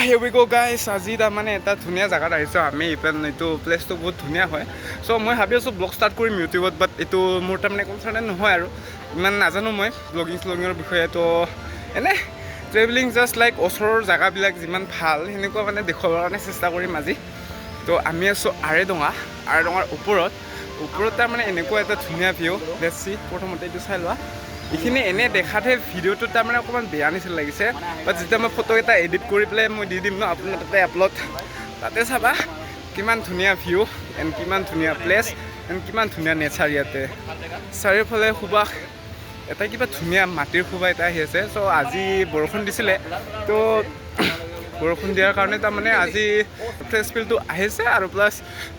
here we go guys আজি তাৰমানে এটা ধুনীয়া জাগাত আহিছোঁ আমি ইপেন এইটো প্লেচটো বহুত ধুনীয়া হয় চ' মই ভাবি আছোঁ ব্লগ ষ্টাৰ্ট কৰিম ইউটিউবত বাট এইটো মোৰ তাৰমানে কনচাৰ্ণ নহয় আৰু ইমান নাজানো মই ব্লগিঙৰ বিষয়ে তো এনে ট্ৰেভেলিং জাষ্ট লাইক ওচৰৰ জেগাবিলাক যিমান ভাল সেনেকুৱা মানে দেখুৱাবৰ কাৰণে চেষ্টা কৰিম আজি তো আমি আছোঁ আৰেডঙাৰ ওপৰত তাৰমানে এনেকুৱা এটা ধুনীয়া ভিউ লেটছ চি প্ৰথমতে এইটো চাই লোৱা এইখিনি এনে দেখাতহে ভিডিঅ'টো তাৰমানে অকণমান বেয়া নিচিনা লাগিছে বাট যেতিয়া মই ফটো এটা এডিট কৰি পেলাই মই দি দিম ন আপোনাৰ তাতে আপলোড তাতে চাবা কিমান ধুনীয়া ভিউ এণ্ড কিমান ধুনীয়া প্লেচ এণ্ড কিমান ধুনীয়া নেচাৰ ইয়াতে চাৰিওফালে সুবাস এটা কিবা ধুনীয়া মাটিৰ সুবাস এটা আহি আছে চ' আজি বৰষুণ দিছিলে তো বৰষুণ দিয়াৰ কাৰণে তাৰমানে আজি ফ্ৰেছ ফিলটো আহিছে আৰু প্লাছ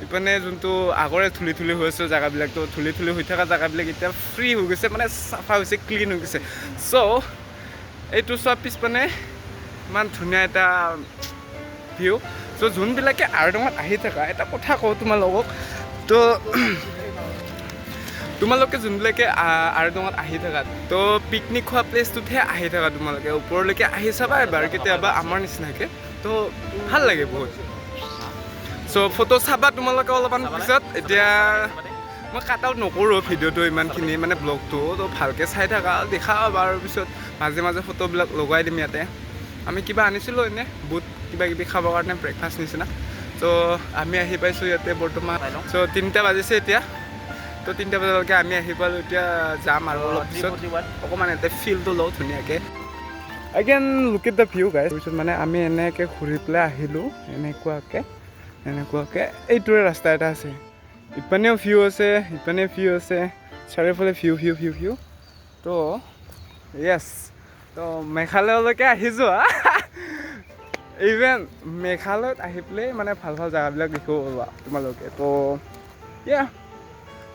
ইপিনে যোনটো আগৰে ধূলি হৈ আছে জেগাবিলাক তো ধূলি হৈ থকা জেগাবিলাক এতিয়া ফ্ৰী হৈ গৈছে মানে চাফা হৈছে ক্লিন হৈ গৈছে চ' এইটো চোৱা পিছপিনে ইমান ধুনীয়া এটা ভিউ চ' যোনবিলাকে আৰেডঙাত আহি থকা এটা কথা কওঁ তোমালোকক তো তোমালোকে যোনবিলাকে আৰেডঙাত আহি থাকা তো পিকনিক খোৱা প্লেচটোতহে আহি থাকা তোমালোকে ওপৰলৈকে আহি চাবা এবাৰ কেতিয়াবা আমাৰ নিচিনাকৈ তো ভাল লাগে বহুত চ' ফটো চাবা তোমালোকে অলপমান পিছত এতিয়া মই কাট আউট নকৰোঁ ভিডিঅ'টো ইমানখিনি মানে ব্লগটো তো ভালকৈ চাই থাকা দেখা আৰু পিছত মাজে ফটোবিলাক লগাই দিম ইয়াতে আমি কিবা আনিছিলোঁ এনেই বহুত কিবাকিবি খাবৰ কাৰণে ব্ৰেকফাষ্ট নিচিনা ত' আমি আহি পাইছোঁ ইয়াতে বৰ্তমান চ' 3টা বাজিছে এতিয়া তো 3টা বজালৈকে আমি আহি পালোঁ এতিয়া যাম আৰু অলপ পিছত অকণমান ইয়াতে ফিলটো লওঁ ধুনীয়াকৈ again look at the view guys তাৰপিছত মানে আমি এনেকৈ ঘূৰি পেলাই আহিলোঁ এনেকুৱাকৈ এইটোৰে ৰাস্তা এটা আছে ইপানেও ভিউ আছে ইপানে ভিউ আছে চাৰিওফালে ভিউ তো য়েছ তো মেঘালয়লৈকে আহিছোঁ ইভেন মেঘালয়ত আহি পেলাই মানে ভাল জেগাবিলাক দেখিব পাবা তোমালোকে তো ইয়া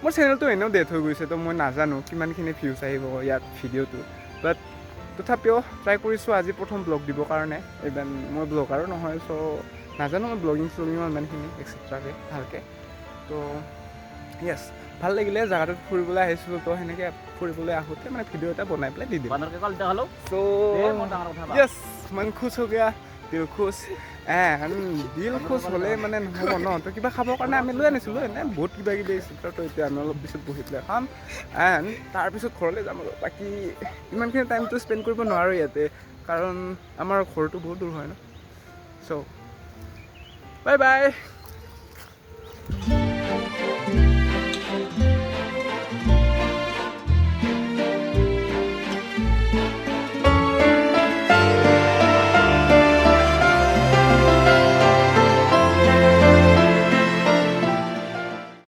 মোৰ চেনেলটো এনেও ডেথ হৈ গৈছে তো মই নাজানো কিমানখিনি ভিউজ আহিব ইয়াত ভিডিঅ'টো বাট তথাপিও ট্ৰাই কৰিছোঁ আজি প্ৰথম ব্লগ দিবৰ কাৰণে ইভেন মই ব্লগাৰো নহয় চ' নাজানো মই ব্লগিং ইমানখিনি এক্সেট্ৰাকৈ ভালকৈ তো য়েছ ভাল লাগিলে জেগাটোত ফুৰিবলৈ আহিছিলোঁ তো সেনেকৈ ফুৰিবলৈ আহোঁতে মানে ভিডিঅ' এটা বনাই পেলাই দি দিম চ' য়েছ মন খুচ হৈ গয়া দিল খুচ দিল খুচ হ'লে মানে নহ'ব ন তো কিবা খাবৰ কাৰণে আমি লৈ আনিছিলোঁ এনে বহুত কিবাকিবি আহিছিল তো এতিয়া আমি অলপ পিছত বহি পেলাই খাম এণ্ড তাৰপিছত ঘৰলৈ যাম আৰু বাকী ইমানখিনি টাইমটো স্পেণ্ড কৰিব নোৱাৰোঁ ইয়াতে কাৰণ আমাৰ ঘৰটো বহুত দূৰ হয় ন চ' বাই